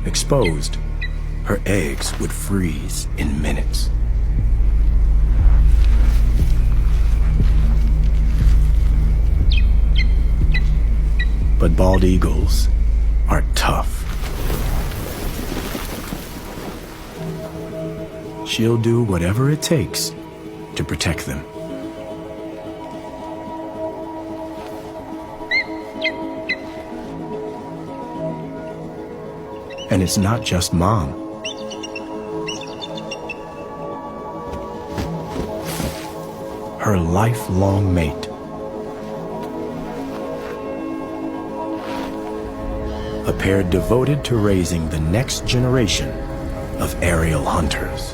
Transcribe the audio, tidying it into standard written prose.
Exposed, her eggs would freeze in minutes. But bald eagles are tough. She'll do whatever it takes to protect them. And it's not just Mom. Her lifelong mate. A pair devoted to raising the next generation of aerial hunters.